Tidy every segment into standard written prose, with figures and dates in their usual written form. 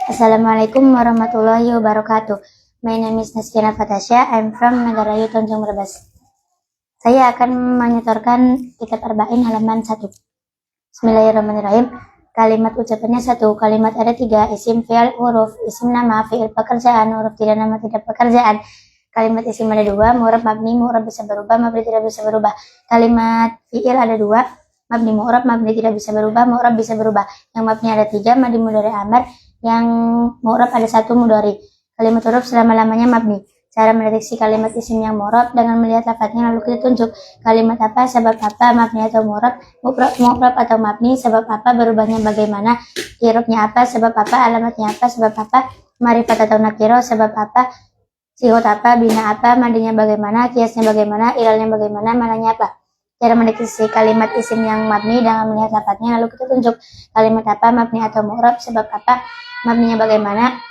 Assalamualaikum warahmatullahi wabarakatuh. My name is Naskina Fatasya. I'm from Negarayu Tanjung Brebes. Saya akan menyetorkan kitab Arba'in halaman 1. Bismillahirrahmanirrahim. Kalimat ucapannya 1. Kalimat ada 3. Isim, fi'il, huruf. Isim nama, fi'il pekerjaan, huruf tidak nama, tidak pekerjaan. Kalimat isim ada 2. Mu'rab, mabni, mu'rab bisa berubah, mabni tidak bisa berubah. Kalimat fi'il ada 2. Mabni mu'rab, mabni tidak bisa berubah, mu'rab bisa berubah. Yang mabni ada 3. Madi mudhari amar. Yang mu'rab ada 1 mudhari. Kalimat huruf selama-lamanya mabni. Cara mendeteksi kalimat isim yang mu'rab dengan melihat lafadznya lalu kita tunjuk kalimat apa, sebab apa, mabni atau mu'rab atau mabni, sebab apa, berubahnya bagaimana, i'rabnya apa, sebab apa, alamatnya apa, sebab apa, ma'rifat atau nakiro, sebab apa, sihot apa, bina apa, mandinya bagaimana, kiasnya bagaimana, ilalnya bagaimana, mananya apa. Cara mendeteksi kalimat isim yang mabni dengan melihat lafadznya lalu kita tunjuk kalimat apa, mabni atau mu'rab, sebab apa, mabninya bagaimana,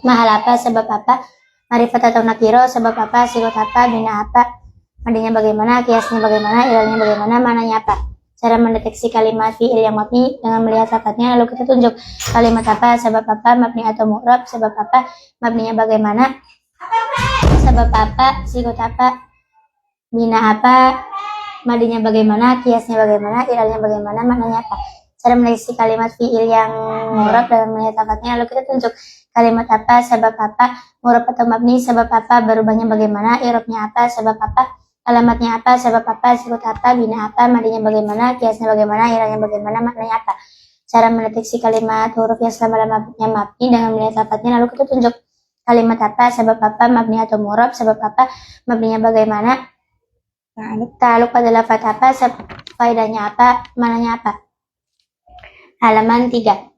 mahal apa, sebab apa, ma'rifat atau nakiro, sebab apa, sihot apa, bina apa, mandinya bagaimana, kiasnya bagaimana, ilalnya bagaimana, mananya apa. Cara mendeteksi kalimat fi'il yang mabni dengan melihat lafadznya lalu kita tunjuk kalimat apa, sebab apa, mabni atau mu'rab, sebab apa, mabninya bagaimana, sebab apa, sihot apa, bina apa, mandinya bagaimana, kiasnya bagaimana, ilalnya bagaimana, mananya apa. Cara mendeteksi kalimat fi'il yang mu'rab dengan melihat lafadznya lalu kita tunjuk kalimat apa, sebab apa, mu'rab atau mabni, sebab apa, berubahnya bagaimana, i'rabnya apa, sebab apa, alamatnya apa, sebab apa, sihot apa, bina apa, mandinya bagaimana, kiasnya bagaimana, ilalnya bagaimana, maknanya apa. Cara mendeteksi kalimat huruf yang selama-lamanya mabni dengan melihat lafadznya lalu kita tunjuk kalimat apa, sebab apa, mabni atau mu'rab, sebab apa, mabninya bagaimana, ta'aluk pada lafadz apa, faedahnya apa, mananya apa. Halaman 3.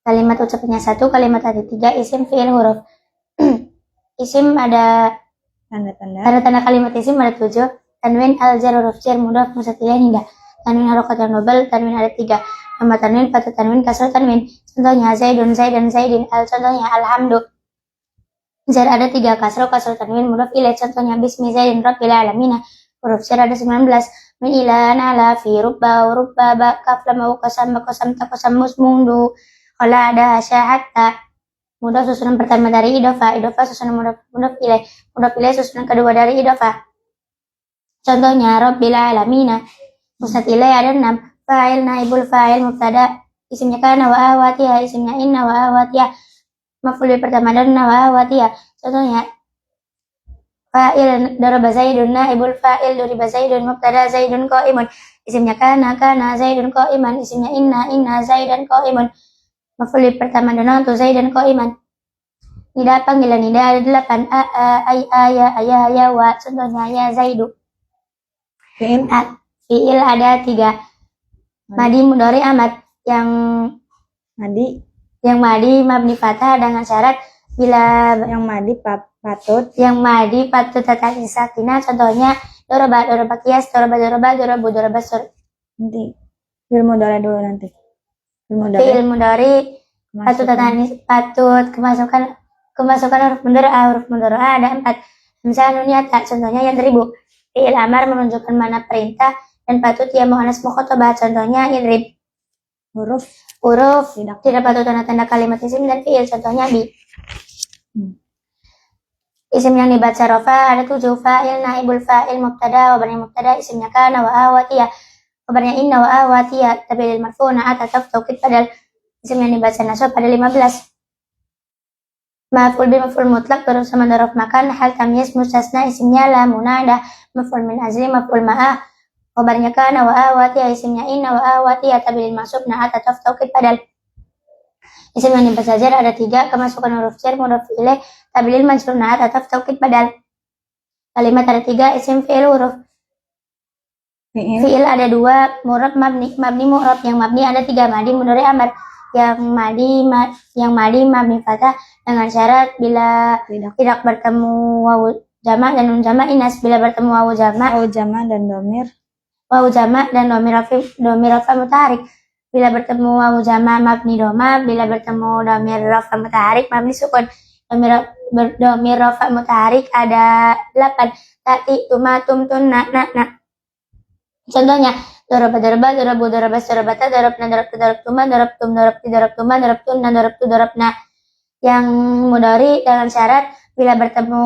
Kalimat ucapannya 1, kalimat ada 3, isim, fi'il, huruf. Isim ada tanda-tanda kalimat isim ada 7. Tanwin, al-jar, huruf jar, mudhaf, mudhaf ilaih, hingga. Tanwin harokat dan nobel, tanwin ada 3. Nama tanwin, patah tanwin, kasrah tanwin. Contohnya zaidun, zaidan, zaidin, contohnya alhamdu. Jar ada 3, kasrah tanwin, mudhaf ilaih. Contohnya bismi zaidin rabbil alamina. Huruf jar ada 19. Min ila nala fi rubba ba kaf lam wa qasam ta qasam musmundu. Qala ada syahatta. Mudhaf susunan pertama dari idhofah susunan mudhaf ilaih susunan kedua dari idhofah. Contohnya rabbil alamina. Musnad ilaih ada 6. Fa'il, naibul fa'il, mubtada, isimnya kana wa awatiha, isimnya inna wa awatiha. Maf'ul pertama dan wa awatiha. Contohnya fa'il, daraba zaidun, naibul fa'il, duriba zaidun, mubtada zaidun qa'imun, isimnya kana zaidun qa'iman, isimnya inna zaidan qa'imun. Maf'ul pertama dan untuk zaidan qa'iman. Nida panggilan nida ada 8. Ya wa, contohnya ya zaidu. Fi'il ada 3. Madi mudhari amat. Yang madi mabni fathah dengan syarat bila yang madi patut tatati sakinah. Contohnya doraba kias, dorabu nanti fi'il mudhari dulu nanti. Fi'il mudhari patut kemasukan huruf mudhari ada 4. Hamzah nun yata, contohnya yadribu. Fi'il amar menunjukkan mana perintah dan patut ya muannas mukhatabah, contohnya idrib. Huruf tidak patut tanda-tanda kalimat isim dan fi'il, contohnya bi. Isim yang dibaca rofa ada 7. Fa'il, naibul fa'il, mubtada, wabarnya mubtada, isimnya kana wa awatiyah, wabarnya inna wa awatiyah, tabilil marfu, na'at, ataf, taukid, padal. Isim yang dibaca nasab ada 15. Maf'ul bi, maf'ul mutlak, huruf sama dhorof makan, hal tamyiz, mustasna, isimnya la, munada, maf'ul min azli, maf'ul ma'ah, wabarnya kana wa awatiyah, isimnya inna wa awatiyah, tabilil maksub, na'at, ataf, taukid, padal. Isim yang dibaca jar ada 3, kemasukan huruf jar, mudhaf ilaih, tabilil majrur, na'at, ataf, taukid, padal. Kalimat ada 3, isim, fi'il, huruf. Fi'il ada 2, mu'rab, mabni mu'rab. Yang mabni ada 3, madi mudhari amar. Yang madi mabni fathah dengan syarat bila tidak bertemu wawu jamak dan nun jamak inas. Bila bertemu wawu jamak dan domir rafa mutaharik. Bila bertemu wawu jamak mabni doma. Bila bertemu domir rafa mutaharik mabni sukun. Domir rafa mutaharik ada 8. Tati, tuma, tum, tun, na. Contohnya, doroba, doroba, dorobu, dorobas, dorobata, dorobna, dorobtu, dorobtuma, dorobtum, dorobti, dorobtuma, dorobtuna, dorobtu, dorobna. Yang mudhari dengan syarat bila bertemu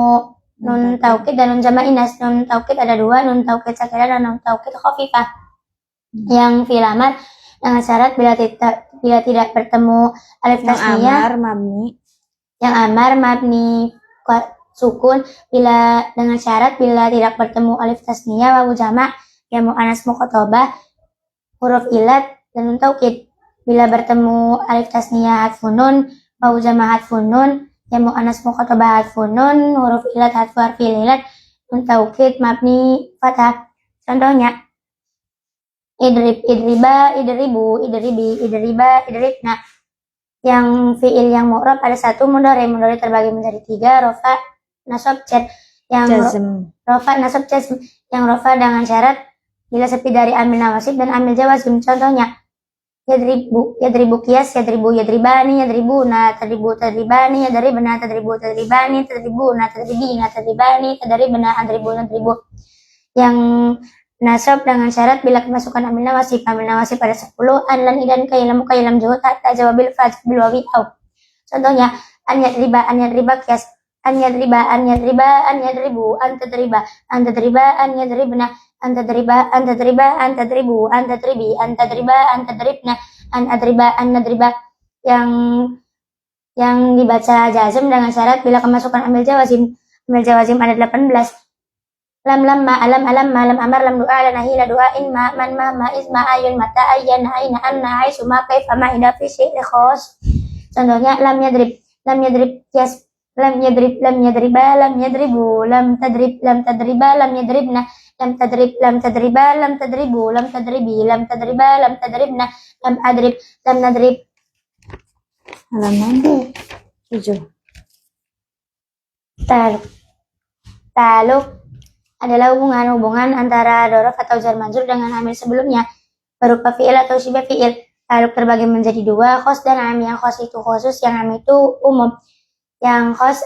nun taukid dan nun jama' inas. Nun taukid ada dua, nun taukid sakinah dan nun taukid khafifah. Yang fi'il amar dengan syarat bila tidak bertemu alif Yang tasniyah. amar mabni. Yang amar mabni sukun bila dengan syarat bila tidak bertemu alif tasniyah wawu jama' yang mu'annas mukhatabah huruf ilat dan nun taukid. Bila bertemu alif tasniyah hadfun nun wawu jama' hadfun nun yang mu'annas mukhatabah hadfun nun huruf ilat hadfu harfil ilat nun taukid mabni fathah. Contohnya idrib, idriba, idribu, idribi, idriba, idribna. Yang fi'il yang mu'rab ada satu, mudhari terbagi menjadi tiga, rofa, nasab, jar. Yang rofa, nasab, jazm. Yang rofa dengan syarat bila sepi dari amil nawasib dan amil jawazim. Contohnya yadribu, yadribu qiyas, yadribu, yadribani, yadribuna, tadribu, tadribani, yadribna, tadribu, tadribani, tadribuna, tadribina, tadribani, tadribna, adribu, nadribu. Yang nasab dengan syarat bila kemasukan amil nawasib pada 10, an lan idan kailam juhud hatta jawabil fajr bil wawi au. Contohnya an yadriba qiyas, an yadribu, an tadriba, an yadribna, an tadribu, an tadribna, an adriba, an nadriba. Yang dibaca jazm dengan syarat bila kemasukan amil jawazim ada 18. Lam lam ma alam alam ma lam amar lam doa la nahi la doa in ma man ma isma ayun mata ayyan aina anna ai suma kaifa ma ida fi syai'il khos. Contohnya lam yadrib qiyas, lam yadriba, lam yadribu, lam tadriba, lam yadribna, lam tadriba, lam tadribu, lam tadribi, lam tadriba, lam tadribna, lam adrib, lam nadrib. Halaman 7. Taluk adalah hubungan antara dhorof atau jar majrur dengan amil sebelumnya berupa fi'il atau syibah fi'il. Taluk terbagi menjadi dua, khos dan am. Yang khos itu khusus, yang am itu umum. Yang khos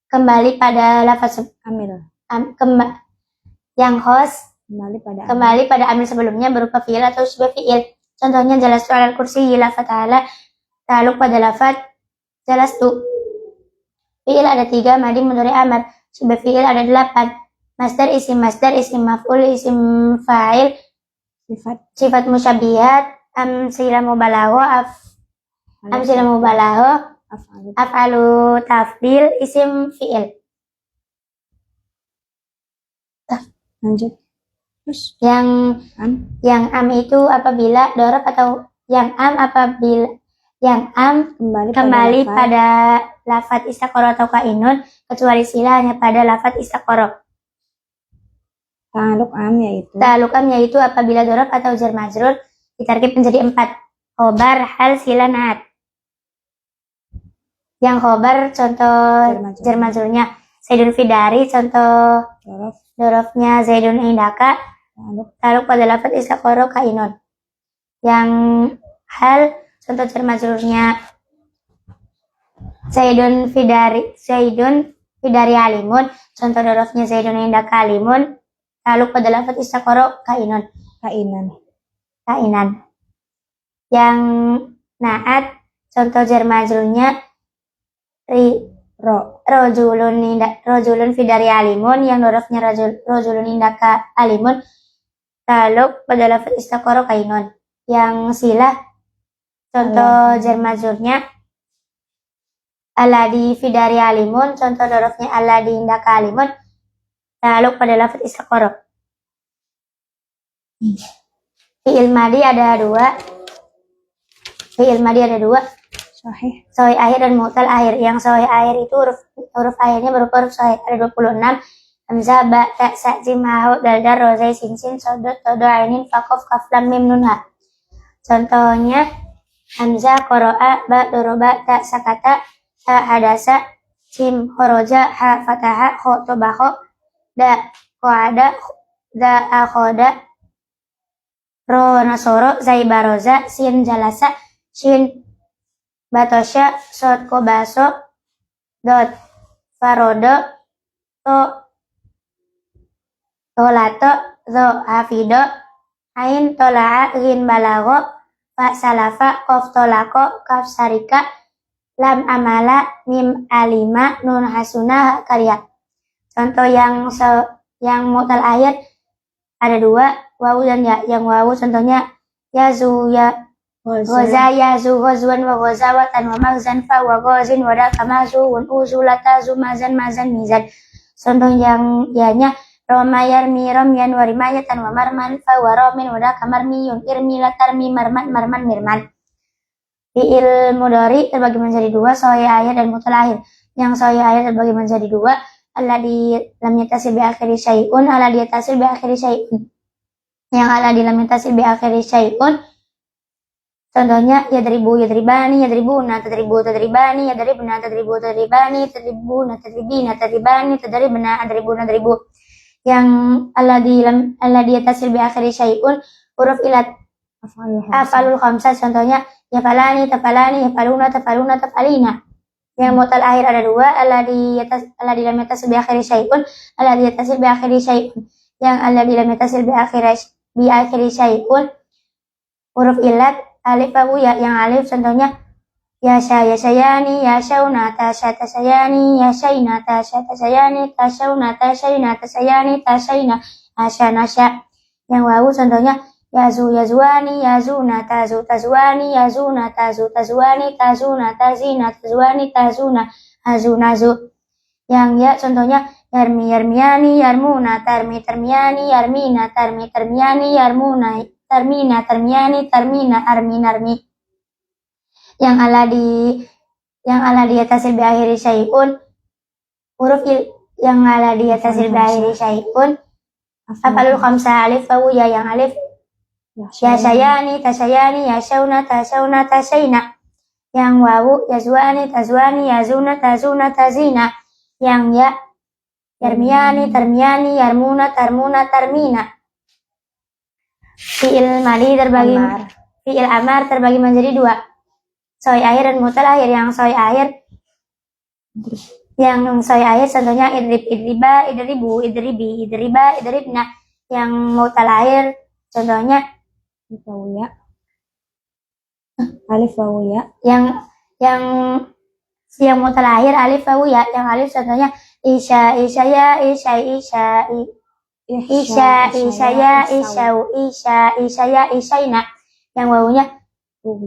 kembali pada lafaz amil. Yang khos kembali pada amil sebelumnya berupa fi'il atau syibah fi'il. Contohnya jalastu alal kursi lafaz ta'ala, taluk pada lafaz jalastu. Fi'il ada 3, madi, mudhari, amar. Syibah fi'il ada 8, masdar, isim maf'ul, isim fa'il, sifat musyabihat, amsilah mubalaghah, af'alu tafdil, isim fi'il. Lanjut. Terus yang am itu apabila dhorof atau yang am kembali pada lafaz istaqara atau kainun, kecuali sila hanya pada lafaz istaqara. Ta'aluk am yaitu apabila dhorof atau jar majrur ditarkib menjadi 4, khobar, hal, sila, naat. Yang khobar contoh jar majrurnya Zaidun fidari, contoh dhorofnya Zaidun indaka, taluk pada lafaz istaqara kainun. Yang hal contoh jar majrurnya Zaidun fidari alimun, contoh dhorofnya Zaidun indaka alimun, taluk pada lafaz istaqara kainan. Yang naat contoh jar majrurnya rojulun fidari alimun, yang dhorofnya rojulun indaka alimun, taluk pada lafaz istaqara kainan. Yang silah contoh jar majrurnya aladi fidari alimun, contoh dhorofnya aladi indaka alimun, taluk pada lafaz istaqara. Fi'il madi ada 2, sahih akhir dan mu'tal akhir. Yang sahih akhir itu huruf akhirnya berupa huruf sahih ada 26, hamzah, ba, ta, sa, jim, ha, dal, dar, ro, zai, sin, sodot, todo, ainin, fa, qaf, kaf, lam, mim, nun, ha. Contohnya hamzah, qara'a, ba, doroba, ta, sakata, ha, hadasa, jim, khoroja, ha, fataha, kho, tobakho, da, qa'ada, da, akhoda, ro, nasoro, zai, baroza, sin, jalasa, shin, batosha, sod, kobaso, dot, farodo, to, tolato, zo hafido, ain tola'a, rin balago, fa salafa, kof tolako, kaf sarika, lam amala, mim alima, nun hasuna, karya. Contoh yang mu'tal akhir ada dua, wawu dan ya. Yang wawu contohnya yazu ya, goza yazu gozwan wa gozawatan wa magzan fa wa gozin wa daka mazun uzulata zumazan mazan mizan. Contoh yang ya-nya Roma yarmi romyan wa rimayatan wa marman fa wa romin wa daka marmiyun irmi latarmi marman marman mirman. Fi'il mudhari terbagi menjadi dua, sahih akhir dan mu'tal akhir. Yang sahih akhir terbagi menjadi dua, alladhi lam yattasil bi akhiri syai'un, alladhi yattasil bi akhiri syai'un. Yang alladhi lam yattasil bi akhiri syai'un contohnya yadribu yadribani yadribuna tadribu tadribani yadribna tadribu tadribani tadribuna tadribina tadribani tadribna adribuna adribu. Yang alladhi yattasil bi akhiri syai'un huruf ilat afalul khamsah contohnya yafalani tafalani yafaluna tafaluna tafalina. Yang mu'tal akhir ada dua, alladhi lam yattasil bi akhiri syai'un, alladhi yattasil bi akhiri syai'un. Yang alladhi lam yattasil bi akhiri syai'un huruf ilat alif wawu ya. Yang alif contohnya yasha yashayani yashauna tasha tasayani yashaina tasha tasayani tashauna tashaina tasayani tashaina asha nasha. Yang wawu contohnya yazu yazuani yazuna tazu tazuani yazuna tazu tazuani tazuna tazina tazuani tazuna azu nazu. Yang ya contohnya yarmi yarmiani yarmuna tarmi tarmiani yarmina tarmi tarmiani yarmuna tarmina tarmiani tarmina armi narmi. Yang alladhi yattasil bi akhiri syai'un huruf yang alladhi yattasil bi akhiri syai'un afalul khamsah alif wawu ya. Yang alif yashayani tasayani yashauna tashauna tashaina. Yang wawu yazwani tazwani yazuna tazuna tazina. Yang ya yarmiyani tarmiyani yarmuna tarmuna tarmina. Fi'il amar terbagi menjadi dua, sahih akhir dan mu'tal akhir. Yang sahih akhir contohnya idrib idriba idribu idribi idriba idribna. Yang mu'tal akhir contohnya alif wawu ya. Yang mu'tal akhir alif wawu ya. Yang alif contohnya isya isyaya isya isya isya isyaya isyau isya isyaya isyaina. Yang wawunya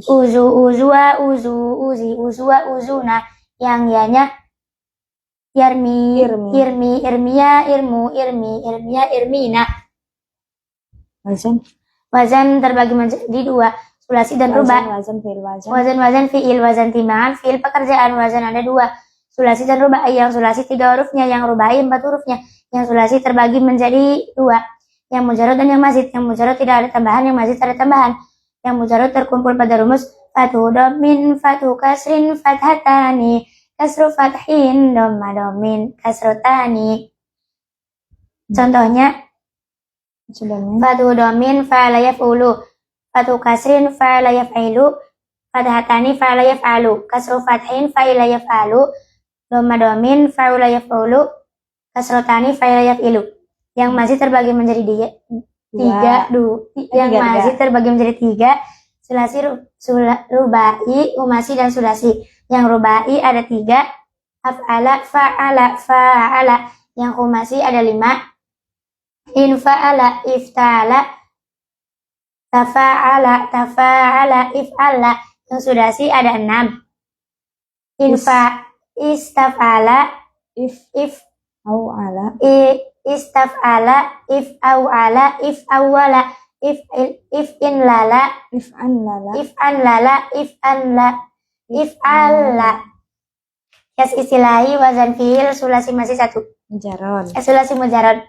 uzu uzua uzu uzi uzua uzuna. Yang ya-nya yarmi irmi irmiya irmu irmi irmiya irmina. Wazan terbagi menjadi dua, sulasi dan ruba. Wazan fi'il, wazan timbangan, fi'il pekerjaan. Wazan ada dua, sulasi dan rubai. Yang sulasi 3 hurufnya, yang rubai 4 hurufnya. Yang sulasi terbagi menjadi dua, yang mujarrad dan yang mazid. Yang mujarrad tidak ada tambahan, yang mazid ada tambahan. Yang mujarrad terkumpul pada rumus fathu dhammin fathu kasrin fathatani kasru fathin dhamma dhammin kasrotani. Contohnya fathu dhammin fa'ala yaf'ulu, fathu kasrin fa'ala yaf'ilu, fathatani fa'ala yaf'alu, kasru fathin fa'ila yaf'alu, dhamma dhammin fa'ula yaf'ulu, kasrotani fa'ila yaf'ilu. Yang mazid terbagi menjadi terbagi menjadi tiga, sulasi, rubai, umasi dan sulasi. Yang rubai ada 3, af'ala, fa'ala, fa'ala. Yang umasi ada 5, infa'ala, ifta'ala, tafa'ala, tafa'ala, if'ala. Yang sudasi ada 6, istaf'ala, istaf'ala, if'awala, if'awala, if'inlala, if'alla. Kias istilahi wazan fi'il sulasi masih 1. Sulasi mujarrad.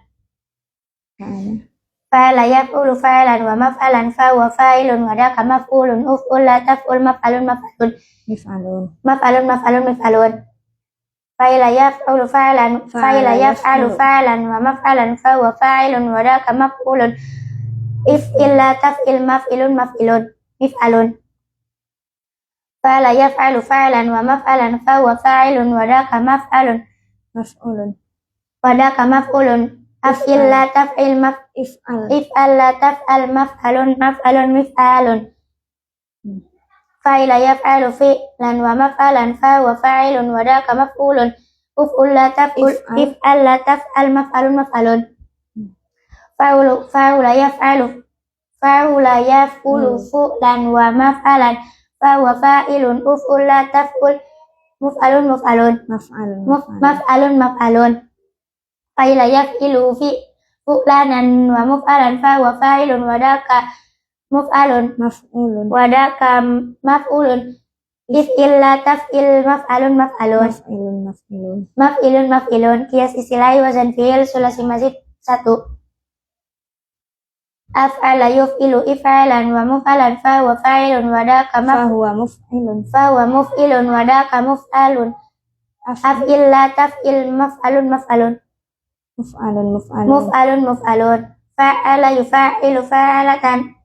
Fa'ala yaf'ulu fa'lan wa maf'alan fa wa fa'ilun wa daka maf'ulun uf'ul la taf'ul maf'alun mif'alun. Fa'ila yaf'ulu fa'lan fa'ila yaf'alu fa'lan wa maf'alan fa wa fa'ilun wa daka maf'ulun if'il la taf'il maf'ilun mif'alun. Fa'ala yaf'alu fa'lan wa maf'alan fa wa fa'ilun wa daka maf'ulun Af'il la taf'il If'al. if'al la taf'al maf'alun mif'alun. Fa'ila yaf'alu fi'lan wa maf'alan fa wa fa'ilun wa daka maf'ulun. Uf'ul la taf'ul if'al la taf'al maf'alun. Fa'ula yaf'ulu fu'lan wa maf'alan fa wa fa'ilun. Uf'ul la taf'ul maf'alun. Maf'alun. Fa'ila yaf'ilu fu'lanan wa maf'alan fa wa fa'ilun wa daka maf'ulun. If'il la taf'il maf'ilun. Kias istilahi wazan fi'il sulasi mazid 1. Af'ala yuf'ilu if'alan wa maf'alan fa wa fa'ilun wa daka Fahuwa muf'ilun. wa daka maf'alun. Af'il la taf'il maf'alun. Muf'alun. Fa'ala yufa'ilu fa'alatan.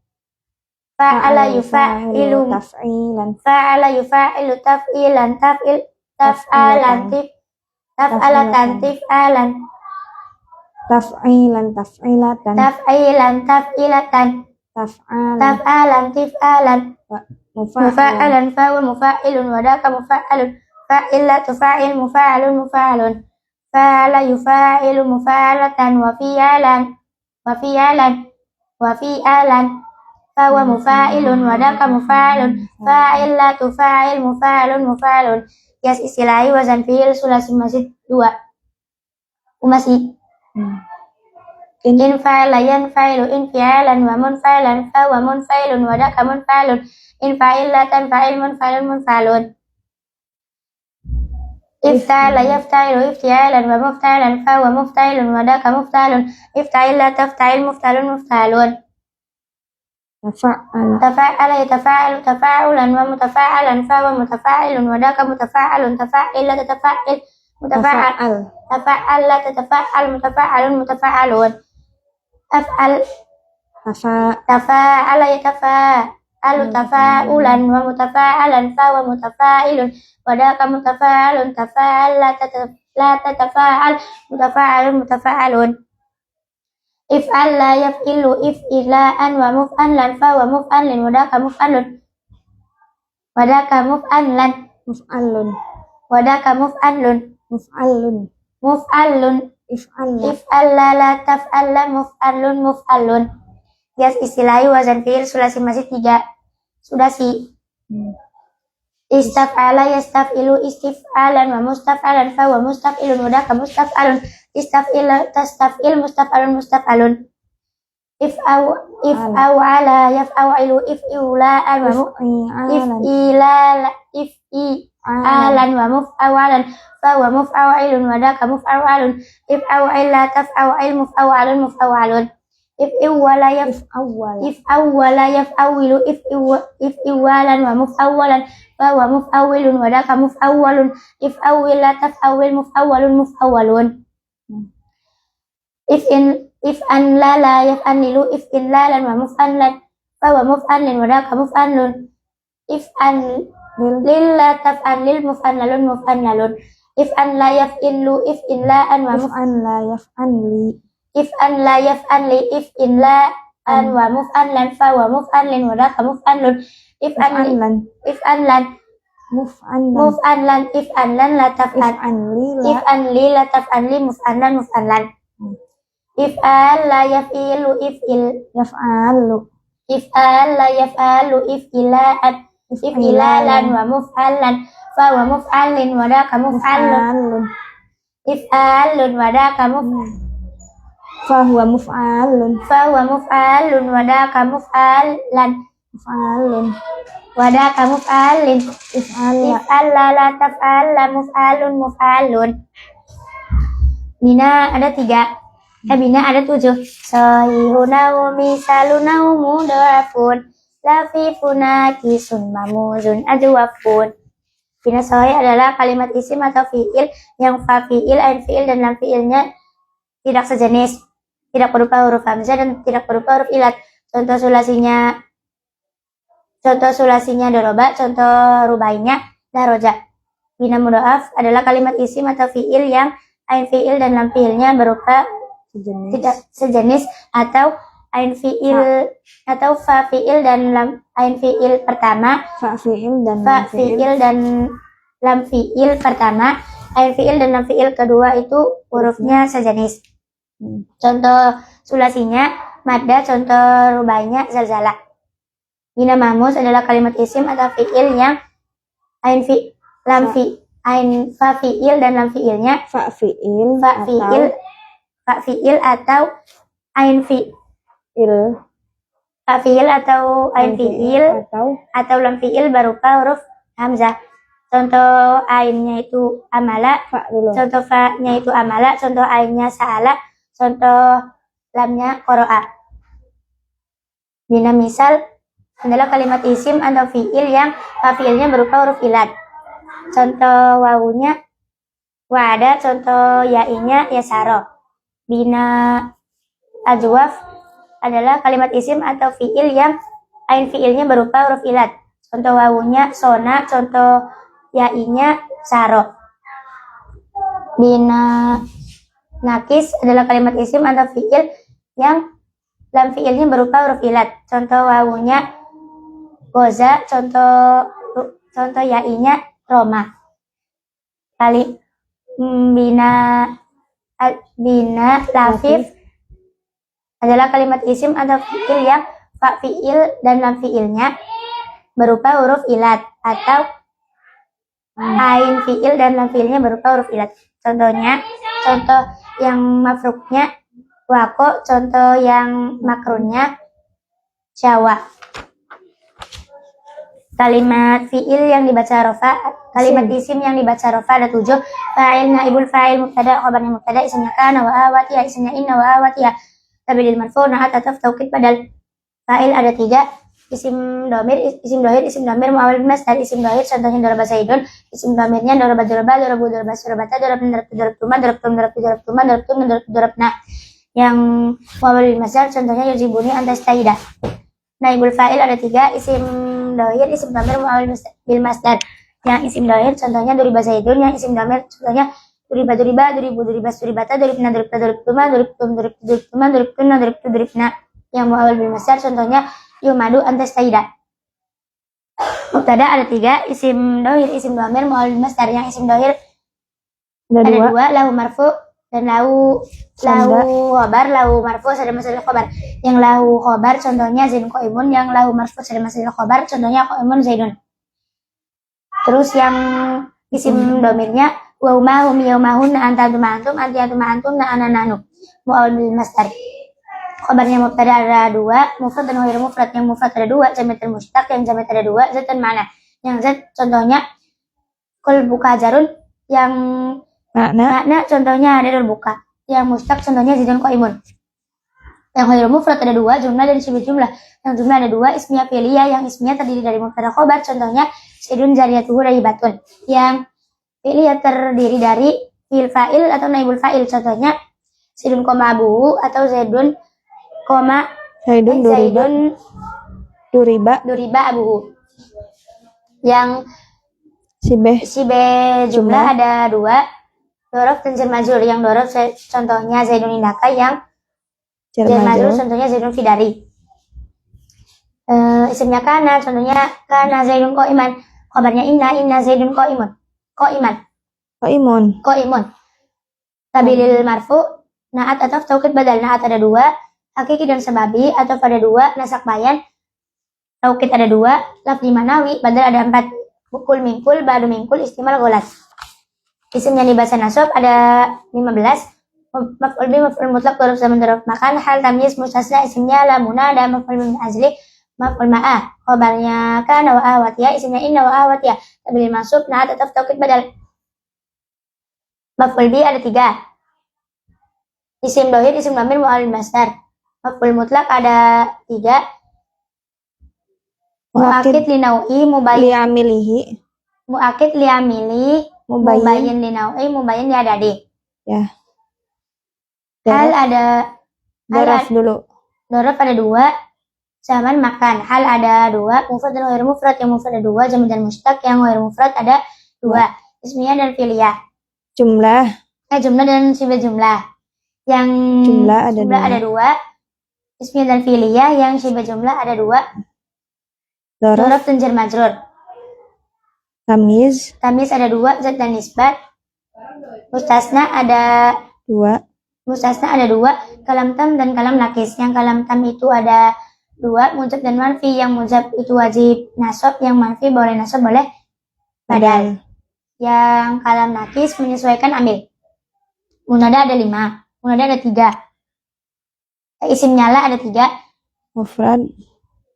Fa'ala yufa'ilu taf'ilan. taf'ilan. Taf'alatan tif'alan. Taf'ilan taf'ilatan. Taf'ilatan. Taf'alan. Taf'alan tif'alan. Mufa'alan. Mufa'alan fahuwa mufa'ilun wa daka mufa'alun. Fa'il la tufa'il mufa'alun. Fa'ala yufa'ilu mufa'alatan wa fi'alan. Fahuwa mufa'ilun wa daka mufa'alun. Fa'il la tufa'il mufa'alun. Kias istilahi wazan fi'il sulasi mazid 2. Umasi. In fa'ala yanfa'ilu infi'alan wa munfa'ilan fa wa munfa'ilun wa daka munfa'ilun. In fa'ilatan fa'il munfa'alun. Ifta'ala yafta'ilu ifti'alan wa mufta'ilan fa wa mufta'ilun wa daka mufta'ilun. Ifta'ila tafta'il muftalun. Tafa'ala yatafa'alu tafa'ulan wa mutafa'alan fa wa mutafa'ilun wa daka mutafa'alun. Tafa'ila tatafa'il tafa'ala tatafa'al mutafa'alun. Tafa'ala yatafa'alu tafa'ulan wa mutafa'alan fa wa mutafa'ilun wa daka mutafa'alun. Tafa'ala tatafa'al mutafa'alun. If'al la yaf'ilu if'ila'an wa muf'alan fa wa muf'alin wa daka muf'alun. If'al la taf'al la muf'alun. Kias istilahi wazan fi'il sulasi mazid 3. Sudasi. Istaf'ala yastaf'ilu istif'alan wa mustaf'alan fa wa mustaf'ilun wa daka mustaf'alun. Tastaf'il mustaf'alun. If'aw'ala yaf'awilu if'ila'an wa if'i'alan wa muf'awalan fa wa muf'awilun wa daka muf'awalun. If'aw'ila taf'aw'il muf'awalun. If'awwala yaf'awilu if'iwalan wa muf'awalan fa wa muf'awilun wa daka muf'awalun. If'awwila taf'awil muf'awalun. If'an la yaf'anilu if'inlalan wa muf'anlan fa wa muf'anlin wa daka muf'anlun. If'an lilla taf'anlil muf'anlalun. If'an la yaf'inlu if'inla'an wa If'an la yaf'anli if'inla'an wa muf'anlan fa wa muf'anlin wa daka muf'anlun. If'anlan la taf'an if'anli la taf'anli muf'anlan. If'al la yaf'ilu if'al la yaf'alu if'ilalan wa muf'alan fa wa muf'alin wa daka muf'alun. If'alun wa daka Fahuwa muf'alun. wa daka muf'alun. Wa daka muf'alin. If'al la taf'al la muf'alun. Bina ada 3. Bina ada 7. Sahihuna misaluna mudhafun lafifuna kisun mamuzun adwafun. Bina sahih adalah kalimat isim atau fi'il yang fa fi'il, ain fi'il dan lam fi'ilnya tidak sejenis, tidak berupa huruf hamzah dan tidak berupa huruf ilat. Contoh sulasinya doroba, contoh rubainya daroja. Bina mudhaf adalah kalimat isim atau fi'il yang ain fi'il dan lam fi'ilnya berupa sejenis. tidak sejenis, atau ain fiil atau fa fiil dan lam ain fiil pertama, Fa fiil dan fa lam fiil. fiil dan lam fiil pertama, ain fiil dan lam fiil kedua itu hurufnya sejenis. Contoh sulasinya madda, contoh rubainya zalzala. Bina mamus adalah kalimat isim atau fiil yang ain fi lam fi ain fa fiil dan lam fiilnya Fa fiil fa fiil atau ain fi il fa fiil atau ain fiil atau lam fiil berupa huruf hamzah. Contoh ainnya itu amala, fa'ilun. contoh fa-nya itu amala, contoh ainnya sa'ala, contoh lamnya qara'a. Bina misal adalah kalimat isim atau fiil yang fa fiilnya berupa huruf ilat. Contoh wawunya wa'ada, contoh ya'inya yasaro. Bina ajwaf adalah kalimat isim atau fiil yang ain fiilnya berupa huruf ilat. Contoh wawunya sona, contoh ya'inya saro. Bina nakis adalah kalimat isim atau fiil yang lam fiilnya berupa huruf ilat. Contoh wawunya goza, contoh ya'inya roma. Bina lafif adalah kalimat isim atau fiil yang fa fiil dan lam fiilnya berupa huruf ilat atau ain fiil dan lam fiilnya berupa huruf ilat. Contohnya, contoh yang mafruknya wako, contoh yang makrunnya syawa. Kalimat fiil yang dibaca rofa, kalimat isim yang dibaca rofa ada 7. Fa'il, naibul fa'il, mubtada, khabarnya mubtada, isimnya kana wa awatiya, isimnya inna wa awatiya. Tabidil marfu, na'at, ataf, taukid, badal. Fa'il ada 3. Isim domir, isim dohir, isim domir, muawwal masdar. Isim dohir contohnya daraba zaidun, isim domirnya daraba daraba, darabu daraba surabata, darabun darabtuma, darabtum darabtuma, darabtum darabna. Yang muawwal masdar contohnya yujibuni antastaida. Naibul fa'il ada 3. Isim dohir, isim domir, muawwal bil masdar. Yang isim dohir contohnya duriba zaidun, yang isim domir contohnya duriba, duribu, duribas, duribata, duribna, duribta, duribtuma, duribtum, duribtuma, duribtuna, duribtu, duribna. Yang muawwal bil masdar contohnya yumadu antastaida. Mubtada ada 3. Isim dohir, isim domir, muawwal bil masdar. Yang isim dohir ada 2. Lahu marfu dan lahu khobar. Lahu marfu sadar masalah khobar. Yang lahu khobar contohnya zaidun qaimun. Yang lahu marfu sadar masalah khobar contohnya qaimun zaidun. Terus yang isim domirnya wa huma hum yaumahun antum antum anti antum antum na ana nanu. Muawwal bil masdar. Khobarnya mubtada ada 2, mufrad dan ghairu mufrad. Yang mufrad ada 2, jami'atul mustaq. Yang jami' ada 2, zat dan mana. Yang zat contohnya kul buka jarun. Yang makna contohnya ada buka. Yang mustaq contohnya zaidun qaimun. Yang ghairu mufrad ada 2, jumlah dan sibuk jumlah. Yang jumlah ada 2, ismiyah fi'liyah. Yang ismiyah terdiri dari mubtada khobar contohnya zaidun jariyatuhu raibatun. Yang fi'liyah terdiri dari fi'il fa'il atau naibul fa'il contohnya zaidun koma abuhu atau zaidun koma zaidun duriba abuhu. Yang sibeh jumlah ada 2, dorof dan jar majrur. Yang dorof contohnya zaidun indaka, yang jar majrur contohnya zaidun fidari. Isimnya kana contohnya kana zaidun qaiman. Kabarnya inna zaidun qaiman. Tabilil marfu, naat atau taukid badal. Naat ada 2, hakiki dan sebabi atau pada 2, nasak bayan. Taukid ada 2, lafzi manawi, badal ada 4. Bukul mingkul, ba'du mingkul, istimal golas. Isim yang dibaca nasab ada 15. Maf'ul bi, maf'ul mutlaq, dzarf zaman dzarf makan, hal tamyiz mustasna, isimnya la munada, maf'ul min azli, maf'ul ma'ah. Khabarnya kana wa awatiya, isimnya inna wa awatiya. Tabil mansub, naat atau taukid badal. Maf'ul bi ada 3. Isim dohir, isim dhamir, mu'awwal masdar. Maf'ul mutlaq ada 3. Mu'akid linau'i, mu'akid liamili, mubayyin linau'i, mubayyin liadadi. Ya. Hal ada Dorof dulu. Dorof ada 2, zaman makan. Hal ada 2, mufrad dan ghairu mufrad. Yang mufrad ada 2, jami' dan mustaq. Yang ghairu mufrad ada 2, ismiyah dan fi'liyah. Jumlah Jumlah dan sibah jumlah. Yang Jumlah ada ada dua. Ismiyah dan fi'liyah yang syibah jumlah ada dua. Dzaraf, Dzaraf dan jar majrur. tamyiz, Tamyiz ada dua, zat dan nisbat. Mustasna ada dua, kalam tam dan kalam nakis. Yang kalam tam itu ada dua, mujab dan manfi. Yang mujab itu wajib nasab, yang manfi boleh nasab boleh badal. Yang kalam nakis menyesuaikan amil. Munada ada 5, munada ada 3. Isim nyala ada 3.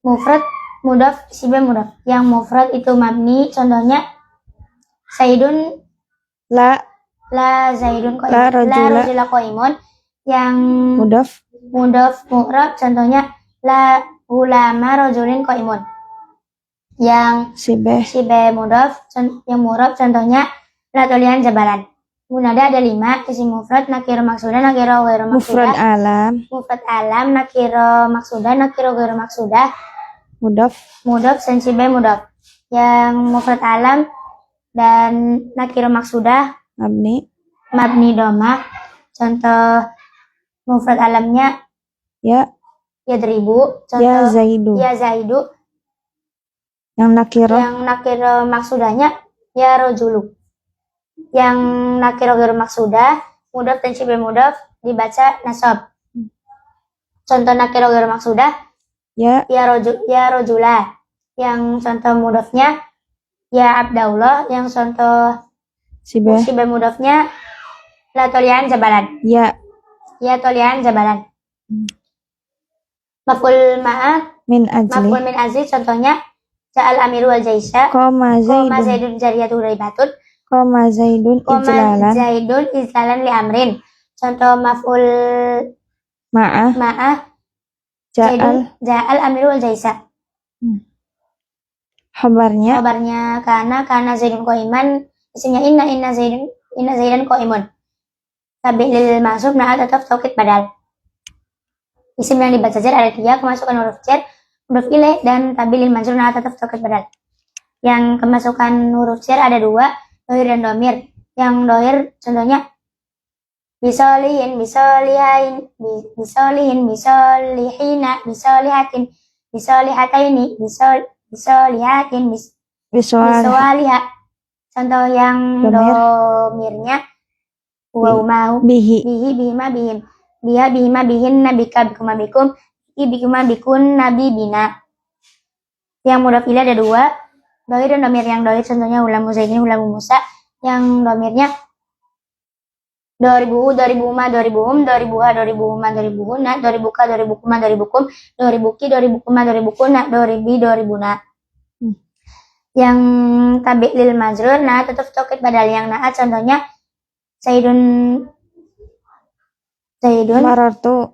mufrad, Mudhaf, sibah mudhaf. Yang mufrad itu mabni, contohnya Saidun la Zaidun qaimun. La rajula qaimun. Yang mudhaf, mu'rab, contohnya la ulama rajulin qaimun. Yang sibah mudhaf, yang mu'rab, contohnya la tulian jabalan. Munada ada 5, isim mufrad, nakiro maksudah, nakiro ghairu maksudah. Mufrad alam, nakiro maksudah, nakiro ghairu maksudah. Mudhaf dan sibah mudhaf. Yang mufrad alam dan nakiro maksudah mabni domah. Contoh mufrad alamnya ya deribu, contoh ya zaidu. Yang nakiro maksudahnya ya rojulu. Yang nakiro ghairu maksudah, mudhaf dan sibah mudhaf dibaca nasab. Contoh nakiro ghairu maksudah ya rojula. Yang contoh mudhafnya ya abdallah. Yang contoh sibah mudhafnya la tolian jabalan. Ya tolian jabalan. Maf'ul min ajli, contohnya ja'al amiru wal jaisa, qoma zaidun jariyatu raibatun, qoma zaidun izlalan li amrin. Contoh maf'ul ma'ah ja'al amiru wal jaisa. Khabarnya karena zaidun qaiman, isimnya inna zaidan qaimun. Tabi' lil mansub na'at atau taukid badal. Isim yang dibaca jar ada 3, kemasukan huruf jar, huruf ilaih, dan tabi' lil mansub na'at atau taukid badal. Yang kemasukan huruf jar ada 2, dohir dan domir. Yang dohir contohnya bisolihin, bisolihain, bisolihina, bisolihatin, bisolihataini, bisolihatin, bisoliha. Contoh yang domirnya mau bihi, bihima, bihim, biha, bihima, bihin, nabika, bikuma, bikum, bikuma, bikun, nabi, bina. Yang mudhaf ilaih ada 2, dohir dan domir. Yang dohir contohnya ulamu zaidin, ulamu musa. Yang domirnya doribuhu, doribuhuma, doribuhum, doribuha, doribuhuma, doribuhuna, doribuka, doribukuma, doribukum, doribuki, doribukuma, doribukuna, doribi, doribuna. Yang tabi' lil majrur nah tetap taukid badal. Yang naat contohnya Zaidun marartu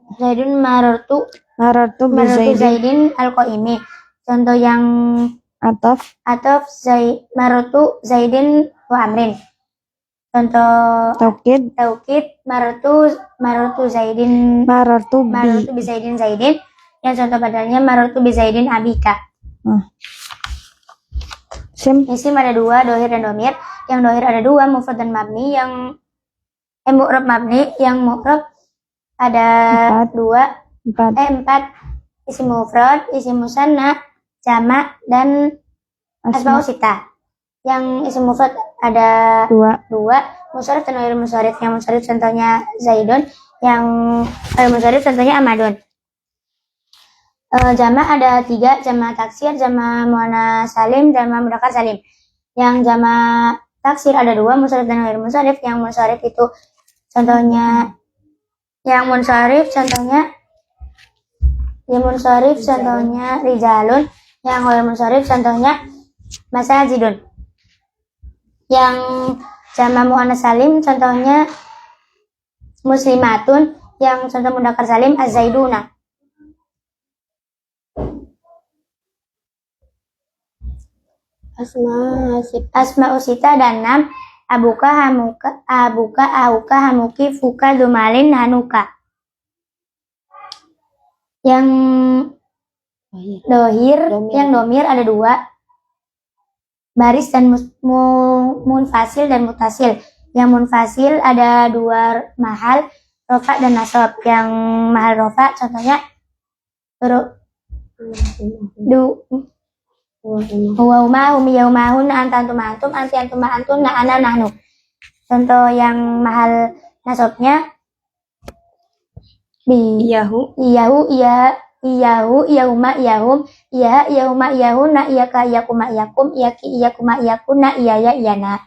Zaidin al-qaimi. Contoh yang ataf marartu Zaidin wa amrin. Contoh taukid marartu Zaidin bi Zaidin. Yang contoh badalnya marartu bi Zaidin abika. Isim ada 2, dohir dan domir. Yang dohir ada 2, mufrad dan mabni. Yang mu'rab mabni. Yang mu'rab ada 4. Isim mufrad, isim musanna, jama' dan asma'u sita. Yang isim mufrad ada 2, musyarif dan ghair musyarif. Yang musyarif contohnya Zaidun. Yang ghair musyarif contohnya Amadun. Jama' ada 3, jama' taksir, jama' muannas salim, jama' mudzakkar salim. Yang jama' taksir ada 2, musyarif dan ghair musyarif. Yang musyarif itu contohnya rijalun. Yang ghair musyarif contohnya masajidun. Yang jama' muannas salim contohnya muslimatun. Yang contoh mudzakkar salim az-zaiduna. Asma'u sita dan 6, abuka, ahuka, hamuki, fuka, dumalin, hanuka. Yang domir ada 2, baris dan munfasil dan mutasil. Yang munfasil ada 2 mahal, rofa dan nasab. Yang mahal rofa contohnya huwa huma hum ya huma hunna anta antum antum anti antum antun na ana nahnu. Contoh yang mahal nasabnya Iyahu. iyahu iyahuma iyahum iyahuma iyahuna iyaka iyakuma iyakum iyaki iyakuma iyakuna iyaya iyana.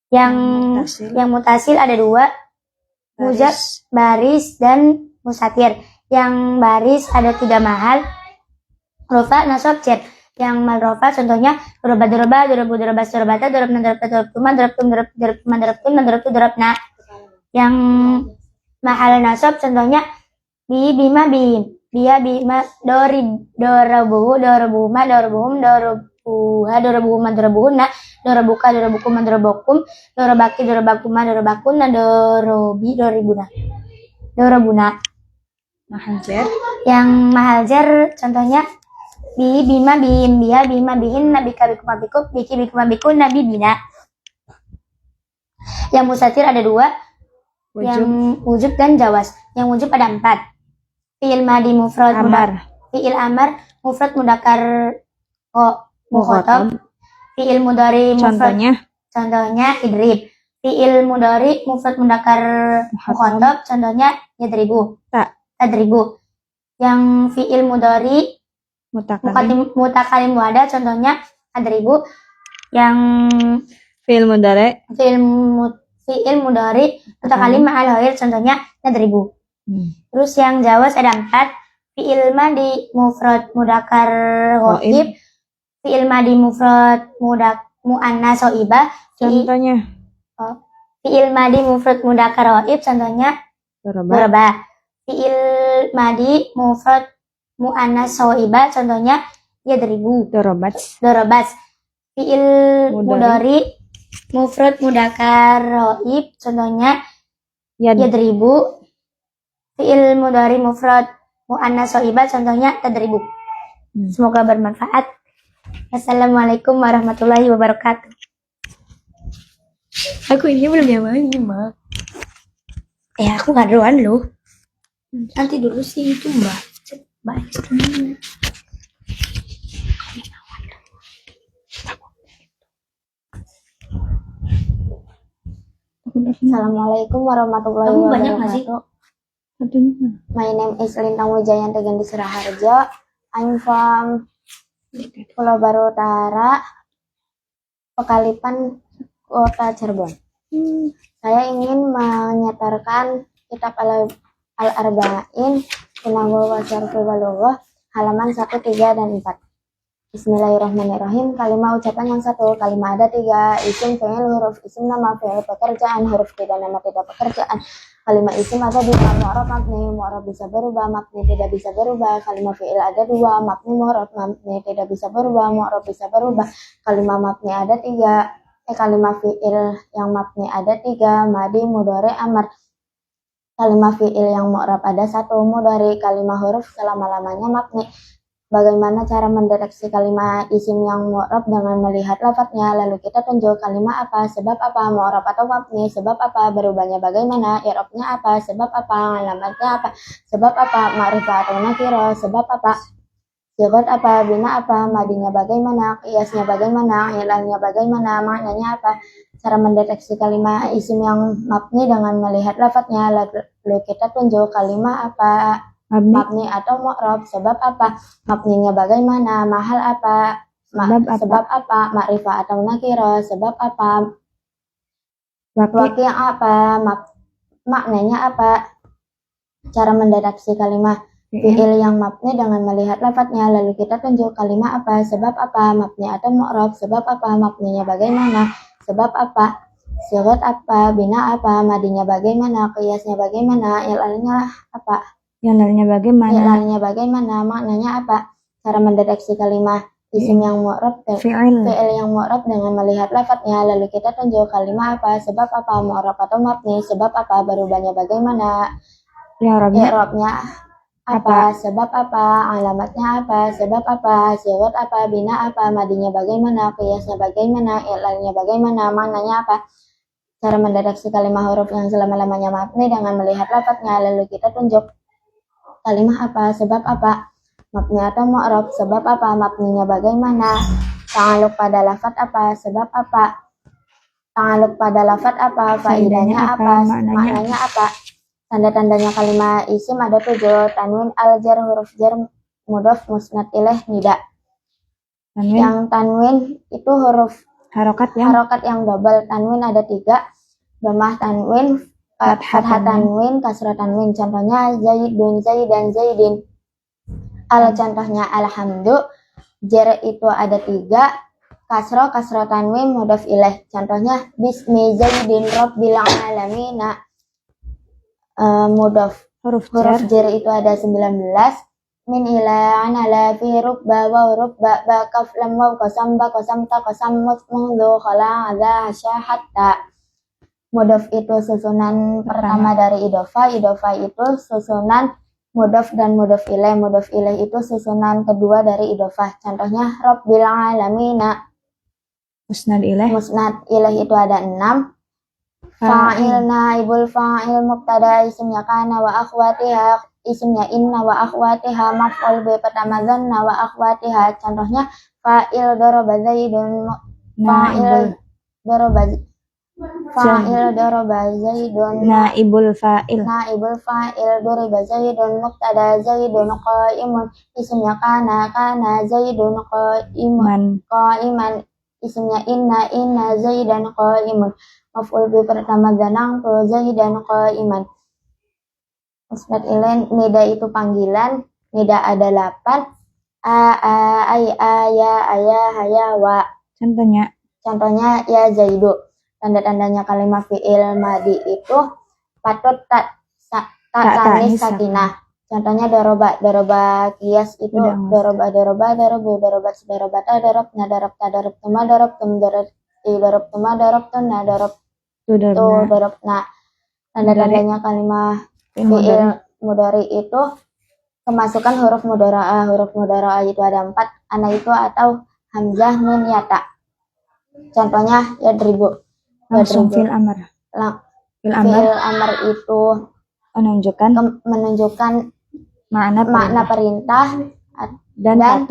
Yang mutasil ada dua, mujab baris dan musatir. Yang baris ada 3 mahal, rofa nasab cer. Yang mal rofa contohnya doroba dorobu dorobas dorobata dorobna dorobta dorobtuma dorobtum dorobtuma dorobtun dorobtu dorobna. Yang mahal nasab contohnya bima bim, biya bima dorobuhu dorobuhuma dorobuhum dorobuha dorobuhuma dorobuhuna dorobuka dorobukuma dorobokum dorobaki dorobakuma dorobakuna dorobi doribuna dorobuna. Mahal jar. Yang mahal jar contohnya bima bim, biya bima bihin nabika bikuma bikub biki bikuma bikun nabi bina. Yang musatir ada 2, yang wujub dan jawaz. Yang wujub ada 4. Fi'il madi mufrad fi'il amar mufrad mudzakkar mukhatab. Fi'il mudhari mufrad contohnya idrib. Fi'il mudhari mufrad mudzakkar mukhatab contohnya yadribu tadribu. Yang fi'il mudhari mutakalim muada contohnya adribu. Yang Fi'il mudhari mutakalim ma'al ghair contohnya nadribu. Terus yang jawaz ada 4. Fi'il madi mufrad mudzakkar ghaib, fi'il madi mufrad muannas shaibah. Contohnya fi'il madi mufrad mudzakkar ghaib contohnya daraba. Fi'il madi mufrad muannas shaibah contohnya yadribu darabas. Fi'il mudhari mufrad mudzakkar ghaib contohnya yadribu. Fi'il mudhari mufrad muannas shaibah contohnya tadribu. Semoga bermanfaat. Assalamualaikum warahmatullahi wabarakatuh. Aku ini belum nyaman Mbak. Aku nggak duluan loh. Nanti dulu sih itu Mbak. Assalamualaikum warahmatullahi wabarakatuh. My name is Lintang Wijayanti Gandhi Suraharjo. I'm from Pulau Baru Utara, Pekalipan, Kota Cirebon. Saya ingin menyetorkan kitab Al-Arba'in Nahwu wa Syarhul Balaghah halaman 1, 3, dan 4. Bismillahirrahmanirrahim. Kalimat ucapan yang 1. Kalimat ada 3. Isim, fi'il, huruf isim, nama, fi'il, pekerjaan, huruf tidak nama, tidak pekerjaan. Kalimat isim ada 2. Mu'rab, mabni, mu'rab bisa berubah, mabni tidak bisa berubah. Kalimat fi'il ada 2. Mabni, mu'rab, mabni tidak bisa berubah, mu'rab bisa berubah. Kalimat mabni ada 3. Kalimat fi'il yang mabni ada 3. Madi, mudhari, amar. Kalimat fi'il yang mu'rab ada 1. Mudhari. Kalimat huruf selama-lamanya mabni. Bagaimana cara mendeteksi kalimat isim yang mu'rab dengan melihat lafadznya? Lalu kita tunjuk kalimat apa, sebab apa, mu'rab atau mabni, sebab apa, berubahnya bagaimana, i'rabnya apa, sebab apa, alamatnya apa, sebab apa, ma'rifah atau nakirah, sebab apa, sigat apa, bina apa, madinya bagaimana, qiyasnya bagaimana, ilahnya bagaimana, maknanya apa. Cara mendeteksi kalimat isim yang mabni dengan melihat lafadznya. Lalu kita tunjuk kalimat apa, mabni atau mu'rab, sebab apa, mabninya bagaimana, mahal apa, sebab apa, ma'rifah atau nakirah, sebab apa, waqi' apa, maknanya apa. Cara mendeteksi kalimat fi'il yang mabni dengan melihat lafadznya. Lalu kita tunjuk kalimat apa, sebab apa, mabni atau mu'rab, sebab apa, mabninya bagaimana, sebab apa, sigat apa, bina apa, madinya bagaimana, qiyasnya bagaimana, ilahnya apa, ilahnya bagaimana, maknanya apa. Cara mendeteksi kalimat isim yang mu'rab, fi'il yang mu'rab dengan melihat lafadznya. Lalu kita tunjuk kalimat apa, sebab apa, mu'rab atau mabni, sebab apa, berubahnya bagaimana, i'rabnya apa, sebab apa, alamatnya apa, sebab apa, sigat apa, bina apa, madinya bagaimana, qiyasnya bagaimana, ilahnya bagaimana, maknanya apa. Cara mendeteksi kalimat huruf yang selama-lamanya mabni dengan melihat lafadznya, lalu kita tunjuk kalimat apa, sebab apa, mabni atau mu'rab, sebab apa, mabninya bagaimana, ta'alluq pada lafadz apa, sebab apa, ta'alluq pada lafadz apa, faedahnya apa, maknanya apa. Tanda-tandanya kalimat isim ada 7, tanwin, al-jar, huruf jar, mudhof, musnad ilaih, nida. Tanwin, Yang tanwin itu huruf harokat yang double. Tanwin ada 3, dhammah tanwin, fathah tanwin, kasrah tanwin. Contohnya zaidun, zaidan, zaidin. Contohnya alhamdu, jar itu ada 3, kasrah tanwin, mudhof ilaih. Contohnya bismi zaidin rabbil alamina. Mudhof, huruf jar itu ada 19, min ila anala fi rubba wa rubba ba kaf lam wa qasam ba qasam ta qasam mudhu khala adha syahatta. Mudhof itu susunan pertama dari idhofah itu susunan mudhof dan mudhof ilaih. Mudhof ilaih itu susunan kedua dari idhofah. Contohnya rabbil alamina. musnad ilaih itu ada 6. Fa'il, naibul fa'il, mubtada, isimnya kana wa akhwatiha, isimnya inna wa akhwatiha, maf'ul bi pertama dhanna wa akhwatiha. Contohnya fa'il daraba zaidun, fa'il daraba zaidun, naibul fa'il daraba zaidun, mubtada zaidun qa'imun, isimnya kana zaidun qa'iman, isimnya inna zaidan qa'imun, maf'ul bi pertama dhanang tu zaidan qa'iman. Musnad ilaih, nida itu panggilan, nida ada 8, ai, ya, haya, wa. Contohnya ya zaidu. Tanda-tandanya kalimat fi'il madi itu patut tak tanis sakinah. Contohnya doroba kias itu doroba, dorobu, dorobat, dorobata, dorobna, dorobta, dorobtuma, dorobtum, dorobtuma, dorobtuna, dorobna. Tanda-tandanya kalimat fi'il mudhari itu kemasukan huruf mudhara'ah. Huruf mudhara'ah itu ada 4, ana itu atau hamzah, nun, yata. Contohnya yadribu. Langsung fil amr. Fi'il amr itu menunjukkan makna perintah dan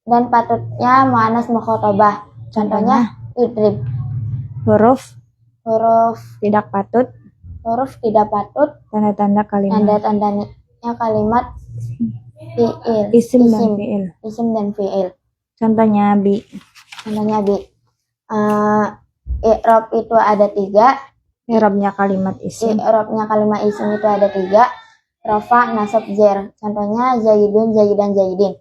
patutnya muannas mukhatabah. Contohnya idrib. Huruf tidak patut. Tanda-tandanya kalimat fi'il, isim dan fi'il. Contohnya bi. I'rab itu ada 3. I'rabnya kalimat isim itu ada 3. Rafa, nasab, jar. Contohnya zaidun, zaidan, zaidin.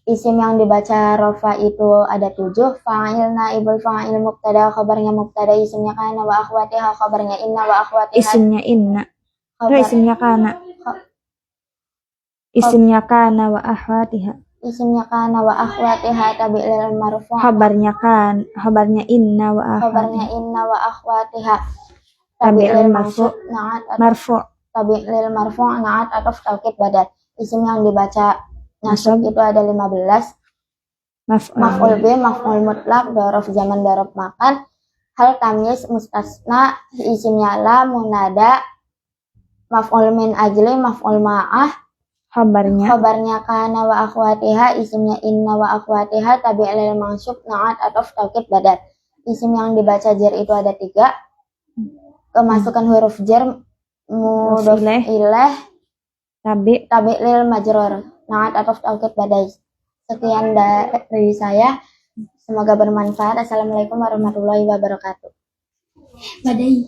Isim yang dibaca rafa itu ada 7. Fa'il, naibul fa'il, mubtada, khabarnya mubtada, isimnya kana wa akhwatiha, khabarnya inna wa akhwatiha. Isimnya inna. Isimnya kana. Isimnya kana wa akhwatiha. Tabi' lil marfu'. Khabarnya inna wa akhwatiha. Tabi' lil marfu'. Tabi' lil marfu' na'at ataf taukid badal. Isim yang dibaca nasab itu ada 15. Maf'ul bi, maf'ul mutlaq, dzaraf zaman, dzaraf makan. Hal tamyiz, mustasna, isimnya la, munada, maf'ul min ajli, maf'ul ma'ah. Khabarnya kana wa akhwatiha, isimnya inna wa akhwatiha, tabi' lil mansub, na'at ataf taukid badal. Isim yang dibaca jar itu ada 3. Kemasukan huruf jar mudhof ilaih, tabi' lil majrur, na'at ataf taukid badal. Sekian dari saya, semoga bermanfaat. Assalamualaikum warahmatullahi wabarakatuh. Badai.